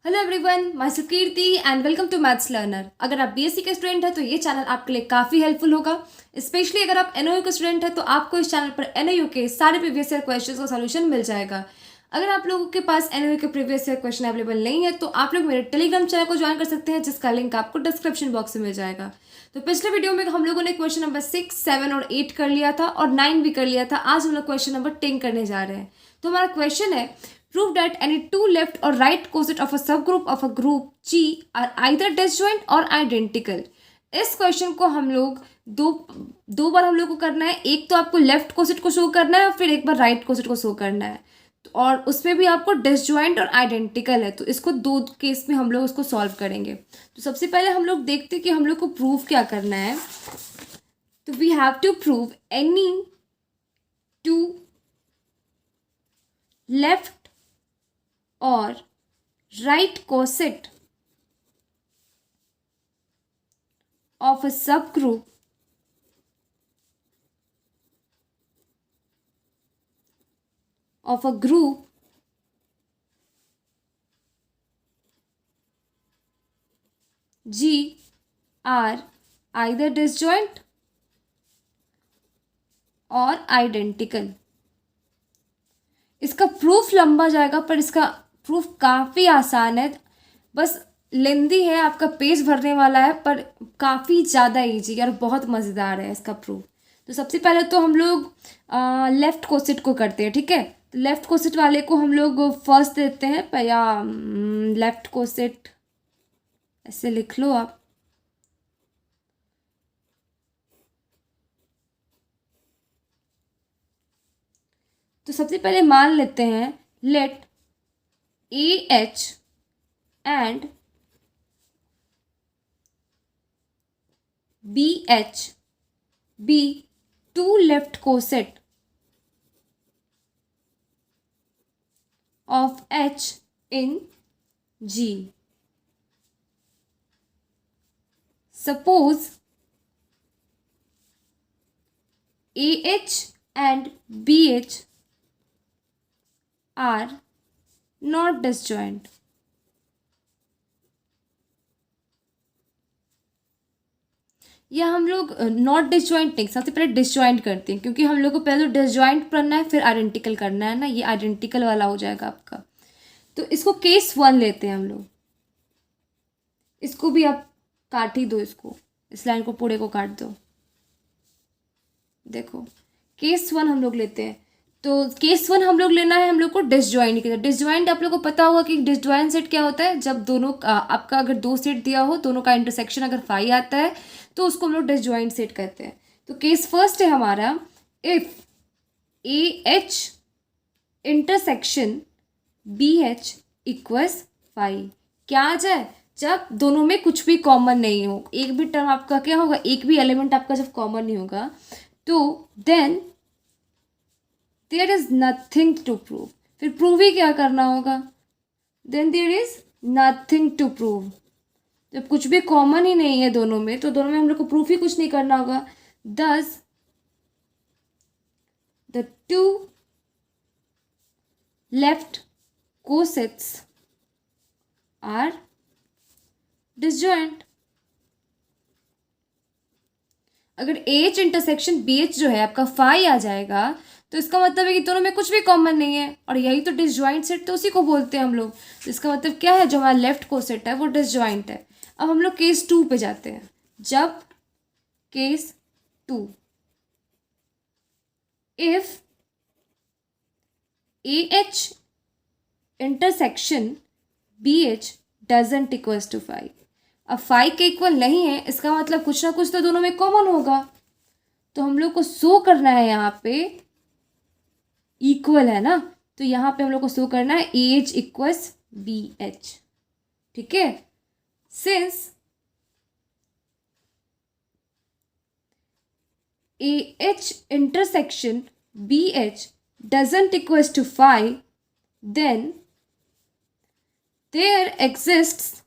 Hello everyone, मैं Sukirti and welcome to maths learner. अगर आप बीएससी के स्टूडेंट हैं तो ये चैनल आपके लिए काफ़ी हेल्पफुल होगा। स्पेशली अगर आप एनओयू के स्टूडेंट हैं तो आपको इस चैनल पर एनओयू के सारे प्रीवियस ईयर क्वेश्चंस का सॉल्यूशन मिल जाएगा। अगर आप लोगों के पास एनओयू के प्रीवियस ईयर क्वेश्चन अवेलेबल नहीं है तो आप लोग मेरे टेलीग्राम चैनल को ज्वाइन कर सकते हैं, जिसका लिंक आपको डिस्क्रिप्शन बॉक्स में मिल जाएगा। तो पिछले वीडियो में हम लोगों ने क्वेश्चन नंबर 6, 7 और 8 कर लिया था और 9 भी कर लिया था। आज हम लोग क्वेश्चन नंबर 10 करने जा रहे हैं। तो हमारा क्वेश्चन है, prove that any two left or right coset of a subgroup of a group G are either disjoint or identical। इस क्वेश्चन को हम लोग दो बार हम लोग को करना है। एक तो आपको लेफ्ट कोसेट को शो करना है और फिर एक बार राइट कोसेट को शो करना है, और उसमें भी आपको डिसजॉइंट और आइडेंटिकल है। तो इसको दो केस में हम लोग उसको सॉल्व करेंगे। तो सबसे पहले हम लोग देखते हैं कि हम लोग को प्रूव क्या करना है। तो we have to prove any two left or right coset of a subgroup of a group G are either disjoint or identical। इसका प्रूफ लंबा जाएगा पर इसका प्रूफ काफ़ी आसान है, बस लेंदी है, आपका पेज भरने वाला है, पर काफ़ी ज़्यादा इजी और बहुत मज़ेदार है इसका प्रूफ। तो सबसे पहले तो हम लोग लेफ़्ट कोसेट को करते हैं, ठीक है। तो लेफ़्ट कोसेट वाले को हम लोग फर्स्ट देते हैं, या लेफ़्ट कोसेट ऐसे लिख लो आप। तो सबसे पहले मान लेते हैं late AH and BH be two left coset of H in G। Suppose AH and BH are not disjoint। या हम लोग नॉट डिसजॉइंट नहीं, सबसे पहले डिसजॉइंट करते हैं, क्योंकि हम लोग को पहले तो डिसजॉइंट करना है फिर आइडेंटिकल करना है ना। ये आइडेंटिकल वाला हो जाएगा आपका। तो इसको केस 1 लेते हैं हम लोग। इसको भी आप काट ही दो, इसको इस लाइन को पूरे को काट दो। देखो केस 1 हम लोग लेते हैं। तो केस 1 हम लोग लेना है हम लोग को डिसजॉइंट की। डिसजॉइंट आप लोग को पता होगा कि डिसजॉइंट सेट क्या होता है। जब दोनों आपका अगर दो सेट दिया हो, दोनों का इंटरसेक्शन अगर फाई आता है तो उसको हम लोग डिसजॉइंट सेट कहते हैं। तो केस फर्स्ट है हमारा, if AH intersection BH equals phi. क्या आ जाए? जब दोनों में कुछ भी कॉमन नहीं हो, एक भी टर्म आपका क्या होगा, एक भी एलिमेंट आपका जब कॉमन नहीं होगा, तो then there is nothing to prove. फिर प्रूव ही क्या करना होगा, then there is nothing to prove. जब कुछ भी कॉमन ही नहीं है दोनों में, तो दोनों में हम लोग को प्रूफ ही कुछ नहीं करना होगा। Thus the to left cosets are disjoint। अगर AH इंटरसेक्शन BH जो है आपका फाई आ जाएगा, तो इसका मतलब है कि दोनों में कुछ भी कॉमन नहीं है, और यही तो डिसजॉइंट सेट तो उसी को बोलते हैं हम लोग। तो इसका मतलब क्या है, जो हमारा लेफ्ट कोसेट है वो डिसजॉइंट है। अब हम लोग केस 2 पे जाते हैं। जब case 2, if AH intersection BH doesn't equals to phi. अब फाई के इक्वल नहीं है, इसका मतलब कुछ ना कुछ तो दोनों में कॉमन होगा। तो हम लोग को शो करना है यहाँ पे इक्वल है ना, तो यहाँ पे हम लोग को शो करना है AH इक्वल्स BH, ठीक है। Since AH intersection BH doesn't equals to phi, then there exists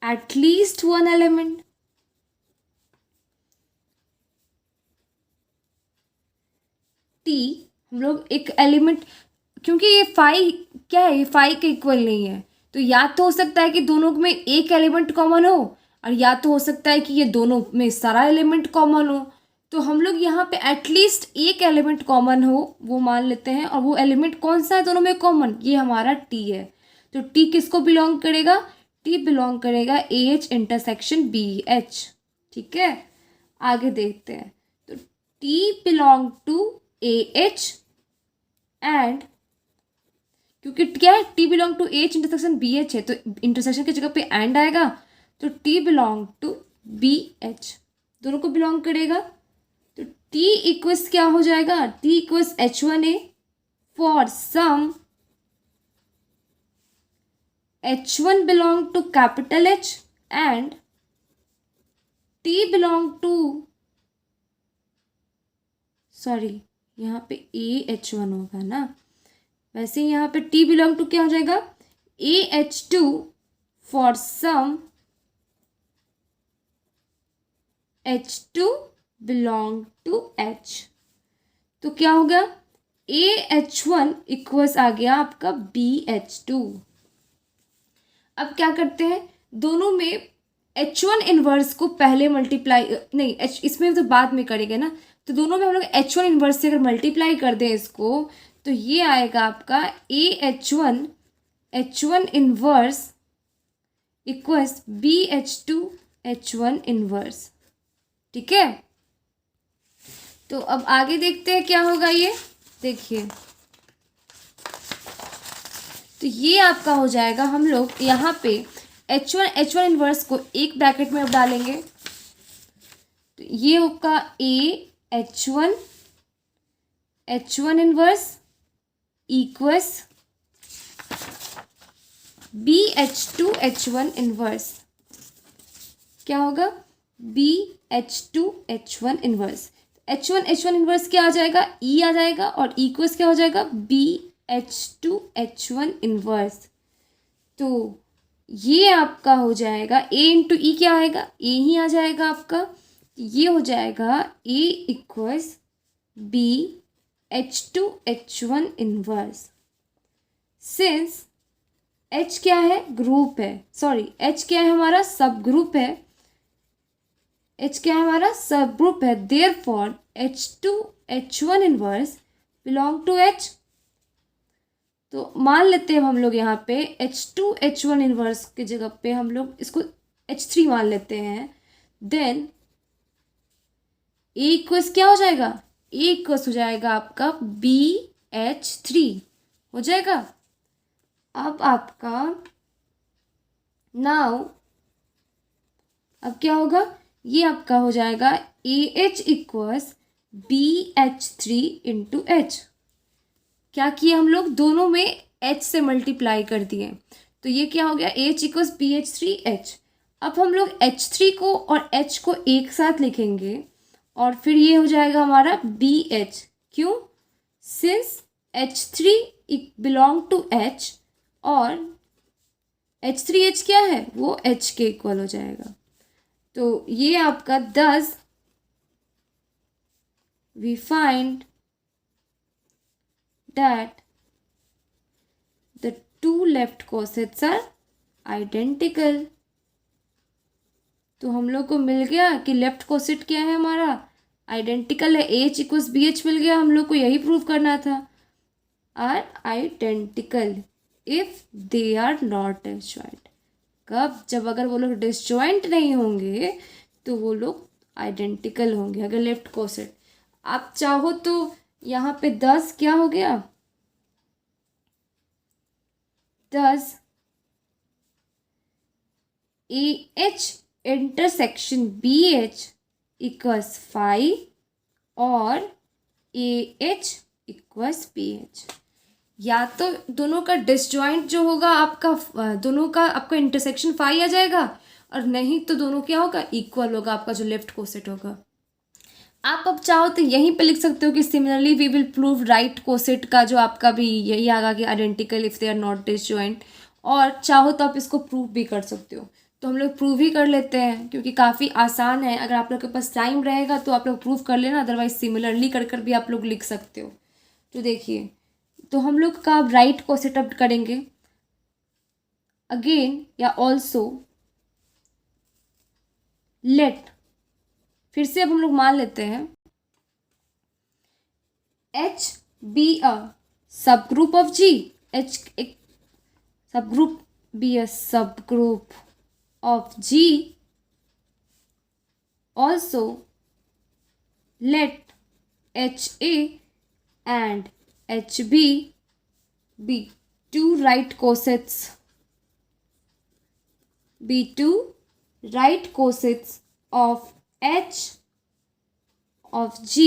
at least one element। T हम लोग एक एलिमेंट, क्योंकि ये फाई क्या है, ये 5 के इक्वल नहीं है। तो या तो हो सकता है कि दोनों में एक एलिमेंट कॉमन हो, और या तो हो सकता है कि ये दोनों में सारा एलिमेंट कॉमन हो। तो हम लोग यहाँ पे एटलीस्ट एक एलिमेंट कॉमन हो वो मान लेते हैं, और वो एलिमेंट कौन सा है दोनों में कॉमन, ये हमारा टी है। तो टी किसको बिलोंग करेगा, टी बिलोंग करेगा A H intersection B H. ठीक है, आगे देखते हैं। तो T belong to A H and, क्योंकि क्या है, t belong to H intersection B H है, तो इंटरसेक्शन की जगह पे एंड आएगा। तो T belong to B H, दोनों को बिलोंग करेगा। तो टी इक्वल्स क्या हो जाएगा, t equals H1A for some H1 belong to capital H and T belong to, sorry यहाँ पे AH1 होगा ना, वैसे ही यहाँ पे टी बिलोंग टू क्या हो जाएगा, AH2 for some H2 belong to H। तो क्या होगा, AH1 इक्वल्स आ गया आपका BH2। अब क्या करते हैं, दोनों में H1 इनवर्स को पहले मल्टीप्लाई, नहीं इसमें तो बाद में करेंगे ना। तो दोनों में हम लोग H1 इनवर्स से अगर मल्टीप्लाई कर दें इसको, तो ये आएगा आपका AH1 H1 inverse equals BH2 H1 inverse. ठीक है, तो अब आगे देखते हैं क्या होगा। ये देखिए, तो ये आपका हो जाएगा, हम लोग यहाँ पे H1 इनवर्स को एक ब्रैकेट में अब डालेंगे। तो ये होगा AH1 inverse equals BH2 H1 inverse. क्या होगा, BH2 H1 inverse. H1 inverse क्या आ जाएगा, E आ जाएगा, और इक्वल्स क्या हो जाएगा, BH2 H1 इनवर्स। तो ये आपका हो जाएगा A इंटू ई, क्या आएगा, A ही आ जाएगा आपका। ये हो जाएगा A equals BH2 H1 inverse. Since H क्या है, ग्रुप है, सॉरी H क्या है, हमारा सब ग्रुप है। H क्या है, हमारा सब ग्रुप है। Therefore H2 H1 inverse belong to H। तो मान लेते हैं हम लोग यहाँ पे H2 H1 इनवर्स की जगह पे हम लोग इसको H3 मान लेते हैं। देन A इक्वल्स क्या हो जाएगा, A इक्वल्स हो जाएगा आपका BH3 हो जाएगा। अब आपका नाउ अब क्या होगा, ये आपका हो जाएगा AH equals BH3 into H। क्या किया हम लोग, दोनों में H से मल्टीप्लाई कर दिए। तो ये क्या हो गया, H इक्वल्स BH3H। अब हम लोग H3 को और H को एक साथ लिखेंगे, और फिर ये हो जाएगा हमारा BH। क्यों, since H3 belong to H, और H3H क्या है, वो H के इक्वल हो जाएगा। तो ये आपका thus we find that the two left cosets are identical। तो हम लोग को मिल गया कि लेफ्ट कोसेट क्या है, हमारा आइडेंटिकल है। H इक्वल्स BH मिल गया, हम लोग को यही प्रूव करना था। Are identical if they are not disjoint. कब, जब अगर वो लोग डिसजॉइंट नहीं होंगे तो वो लोग आइडेंटिकल होंगे, अगर लेफ्ट कोसेट। आप चाहो तो यहाँ पे 10 क्या हो गया, 10 AH इंटरसेक्शन BH इक्वल्स 5 और AH इक्वल्स BH। या तो दोनों का डिसजॉइंट जो होगा आपका, दोनों का आपका इंटरसेक्शन 5 आ जाएगा, और नहीं तो दोनों क्या होगा, इक्वल होगा आपका जो लेफ्ट कोसेट होगा। आप अब चाहो तो यहीं पे लिख सकते हो कि similarly we will prove right coset का जो आपका भी यही आएगा कि identical if they are not disjoint. और चाहो तो आप इसको प्रूव भी कर सकते हो। तो हम लोग प्रूव ही कर लेते हैं, क्योंकि काफ़ी आसान है। अगर आप लोग के पास टाइम रहेगा तो आप लोग प्रूव कर लेना, अदरवाइज सिमिलरली कर कर भी आप लोग लिख सकते हो। तो देखिए, तो हम लोग का राइट को सेटअप करेंगे अगेन या ऑल्सो लेट, फिर से अब हम लोग मान लेते हैं H B a subgroup of ji, H एक सब group be a subgroup of G, also let H A and HB be two right cosets, be two right cosets of H of G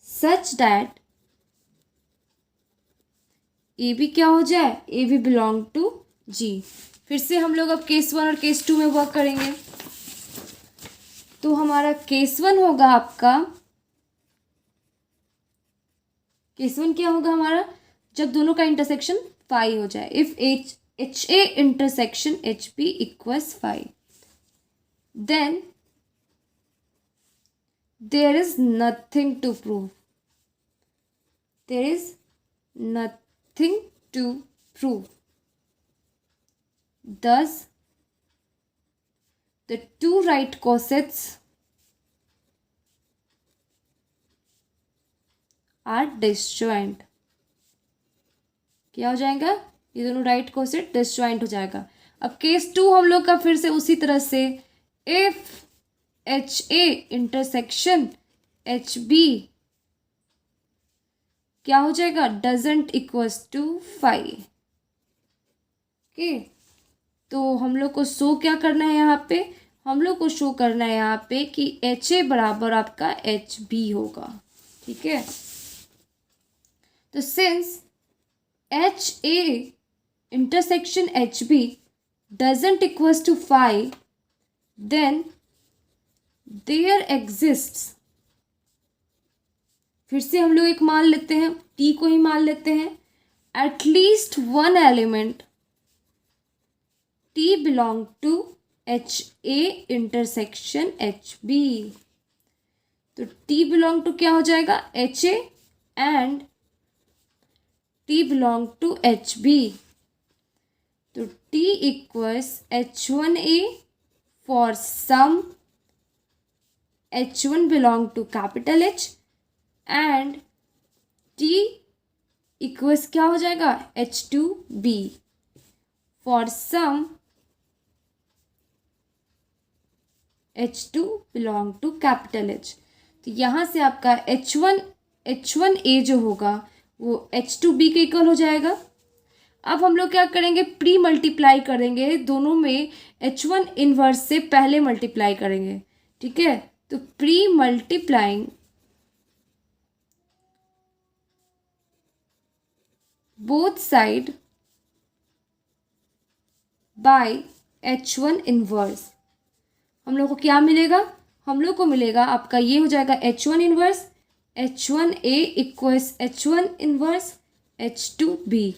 such that AB क्या हो जाए, AB belong to G। फिर से हम लोग अब case 1 और case 2 में वर्क करेंगे। तो हमारा केस 1 होगा आपका, केस 1 क्या होगा हमारा, जब दोनों का इंटरसेक्शन फाई हो जाए, if H A intersection H B equals phi, then there is nothing to prove, there is nothing to prove, thus the two right cosets are disjoint. क्या हो जाएगा, ये दोनों राइट कोसेट डिसजॉइंट हो जाएगा। अब केस 2 हम लोग का फिर से उसी तरह से, if H A intersection H B क्या हो जाएगा, doesn't equals to five. Okay, तो हम लोग को शो क्या करना है यहाँ पे, हम लोग को शो करना है यहाँ पे कि एच ए बराबर आपका एच बी होगा। ठीक है, तो since H A intersection H B doesn't equals to five, then there exists, फिर से हम लोग एक मान लेते हैं, टी को ही मान लेते हैं, at least one element T belong to H A intersection H B. तो टी बिलोंग टू क्या हो जाएगा, H A and T belong to H B. तो T equals H one A for some H one belong to capital H and T equals क्या हो जाएगा, H two B for some H two belong to capital H. तो यहाँ से आपका H one ए जो होगा वो एच टू बी के इक्वल हो जाएगा। अब हम लोग क्या करेंगे, प्री मल्टीप्लाई करेंगे, दोनों में एच वन इनवर्स से पहले मल्टीप्लाई करेंगे। ठीक है, तो pre multiplying both side by H one inverse, हम लोग को क्या मिलेगा, हम लोग को मिलेगा आपका ये हो जाएगा H one inverse H one A equals H one inverse H two B.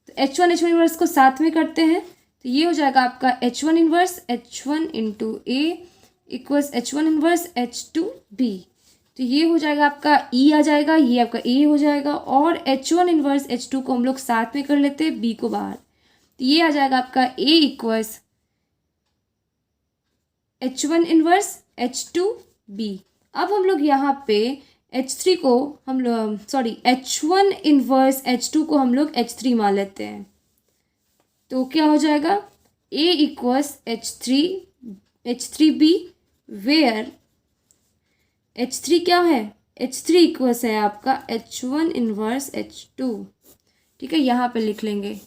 तो एच वन इनवर्स को साथ में करते हैं, तो ये हो जाएगा आपका H one inverse H one into A equals H one inverse H two B. तो ये हो जाएगा आपका ई आ जाएगा, ये आपका ए हो जाएगा, और H one inverse H to को हम लोग साथ में कर लेते हैं, बी को बाहर। तो ये आ जाएगा आपका A equals H one inverse H two B. अब हम लोग यहाँ पे एच थ्री को हम लोग H one inverse H to को हम लोग एच थ्री मान लेते हैं। तो क्या हो जाएगा, A equals H three B where H three क्या है, एच थ्री इक्वल्स है आपका H one inverse H two. ठीक है, यहाँ पे लिख लेंगे।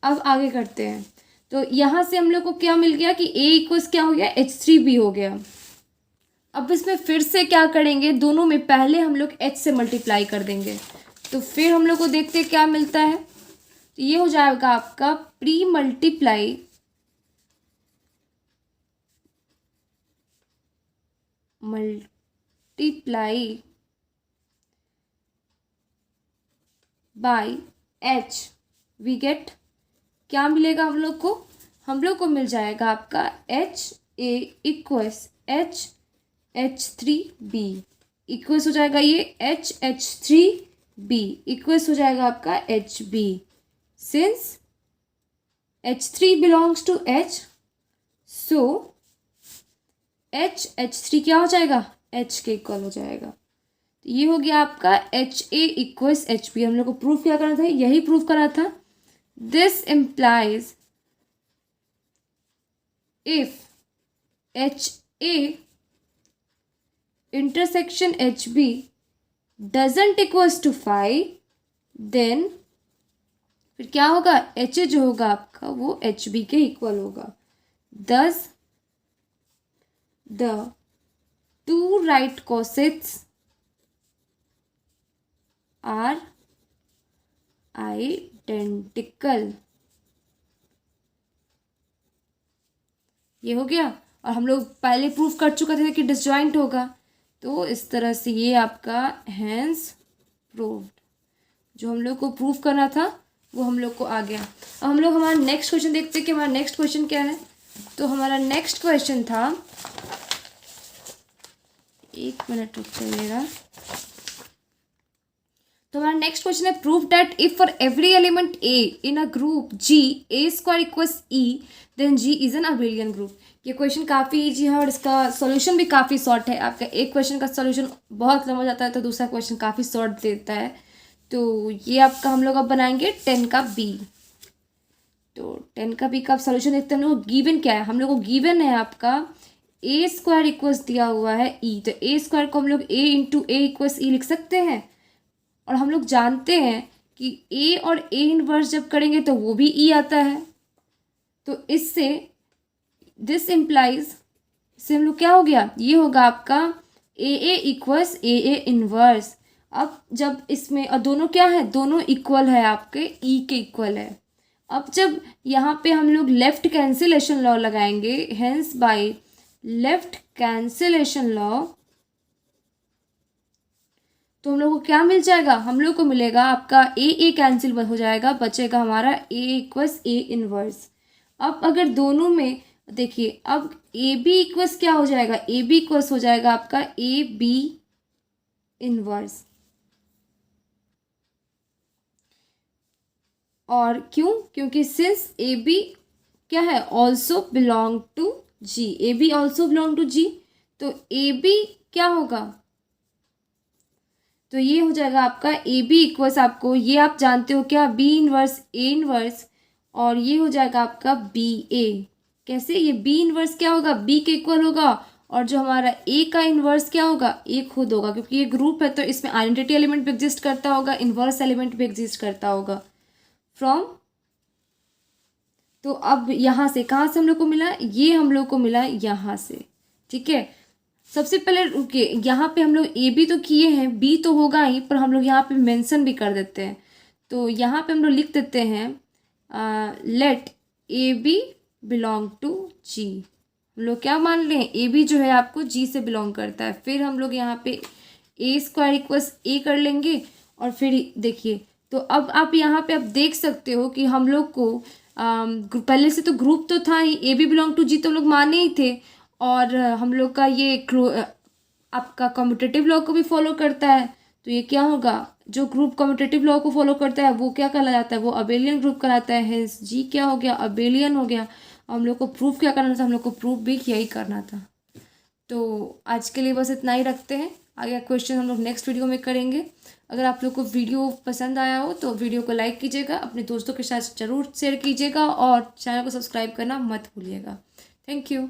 अब आगे करते हैं, तो यहाँ से हम लोग को क्या मिल गया कि ए इक्वल्स क्या हो गया, एच थ्री बी हो गया। अब इसमें फिर से क्या करेंगे, दोनों में पहले हम लोग एच से मल्टीप्लाई कर देंगे, तो फिर हम लोग को देखते हैं क्या मिलता है। तो ये हो जाएगा आपका pre multiply by H, we get क्या मिलेगा हम लोग को, हम लोग को मिल जाएगा आपका H A equals H three B. Equals हो जाएगा ये HH3B इक्वल्स हो जाएगा आपका HB since H3 belongs to H, so HH3 क्या हो जाएगा, H के इक्वल हो जाएगा। तो ये हो गया आपका HA इक्वल्स HB। हम लोग को प्रूफ क्या करना था, यही प्रूफ करना था। This implies if HA intersection HB doesn't equals to 5, then फिर क्या होगा, HA जो होगा आपका वो HB के इक्वल होगा। Thus the two right cosets are identical. ये हो गया। और हम लोग पहले प्रूफ कर चुके थे कि डिसजॉइंट होगा, तो इस तरह से ये आपका हैंस प्रूव्ड। जो हम लोग को प्रूफ करना था वो हम लोग को आ गया। अब हम लोग हमारा नेक्स्ट क्वेश्चन देखते हैं कि हमारा नेक्स्ट क्वेश्चन क्या है। तो हमारा नेक्स्ट क्वेश्चन था, एक मिनट रुक जाइएगा। तो हमारा नेक्स्ट क्वेश्चन है, prove that if for every element a in a group G a square equals e then G is an abelian group. ये क्वेश्चन काफ़ी ईजी है और इसका सॉल्यूशन भी काफ़ी शॉर्ट है। आपका एक क्वेश्चन का सॉल्यूशन बहुत लंबा जाता है तो दूसरा क्वेश्चन काफ़ी शॉर्ट देता है। तो ये आपका हम लोग अब बनाएंगे 10 का बी। तो 10 का बी का आप सॉल्यूशन देखते हैं। हम लोग को गिवन क्या है, हम लोग को गिवन है आपका ए स्क्वायर इक्वल्स दिया हुआ है ई। तो ए स्क्वायर को हम लोग ए इंटू ए इक्वल्स ई लिख सकते हैं। और हम लोग जानते हैं कि ए और ए इनवर्स जब करेंगे तो वो भी ई आता है। तो इससे दिस इम्प्लाइज, इससे हम लोग क्या हो गया, ये होगा आपका ए इक्वल्स ए इनवर्स। अब जब इसमें और दोनों क्या है, दोनों इक्वल है, आपके ई के इक्वल है। अब जब यहाँ पे हम लोग लेफ्ट कैंसिलेशन लॉ लगाएंगे, hence by left cancellation law, तो हम लोग को क्या मिल जाएगा, हम लोग को मिलेगा आपका ए कैंसिल हो जाएगा, बचेगा हमारा ए इक्वल्स ए इनवर्स। अब अगर दोनों में देखिए, अब ए बी इक्वल्स क्या हो जाएगा, ए बी इक्वल्स हो जाएगा आपका ए बी इनवर्स। और क्यों, क्योंकि सिंस ए बी क्या है, also belong to G, A B also belong to G, तो ए बी क्या होगा, तो ये हो जाएगा आपका ए बी इक्वल्स, आपको ये आप जानते हो क्या, बी इनवर्स ए इनवर्स, और ये हो जाएगा आपका बी ए। कैसे, ये बी इनवर्स क्या होगा, बी के इक्वल होगा, और जो हमारा ए का इन्वर्स क्या होगा, ए खुद होगा, क्योंकि ये ग्रुप है तो इसमें आइडेंटिटी एलिमेंट भी एग्जिस्ट करता होगा, इन्वर्स एलिमेंट भी एग्जिस्ट करता होगा फ्रॉम। तो अब यहाँ से कहाँ से हम लोग को मिला, ये हम लोग को मिला यहाँ से। ठीक है, सबसे पहले रुकिए, यहाँ पे हम लोग ए बी तो किए हैं, बी तो होगा ही, पर हम लोग यहाँ पे मेंशन भी कर देते हैं। तो यहाँ पे हम लोग लिख देते हैं let A B belong to G. हम लोग क्या मान लें, ए बी जो है आपको जी से बिलोंग करता है। फिर हम लोग यहाँ पे ए स्क्वायर इक्वल्स ए कर लेंगे, और फिर देखिए, तो अब आप यहाँ पे आप देख सकते हो कि हम लोग को पहले से तो ग्रुप तो था ही, ए बी बिलोंग टू जी तो हम लोग माने ही थे, और हम लोग का ये आपका कम्यूटेटिव लॉ को भी फॉलो करता है। तो ये क्या होगा, जो ग्रुप कम्यूटेटिव लॉ को फॉलो करता है वो क्या कहला जाता है, वो अबेलियन ग्रुप कहलाता है। हेंस जी क्या हो गया, अबेलियन हो गया। हम लोग को प्रूफ क्या करना था, हम लोग को प्रूफ भी यही करना था। तो आज के लिए बस इतना ही रखते हैं, आगे क्वेश्चन हम लोग नेक्स्ट वीडियो में करेंगे। अगर आप लोग को वीडियो पसंद आया हो तो वीडियो को लाइक कीजिएगा, अपने दोस्तों के साथ ज़रूर शेयर कीजिएगा, और चैनल को सब्सक्राइब करना मत भूलिएगा। Thank you.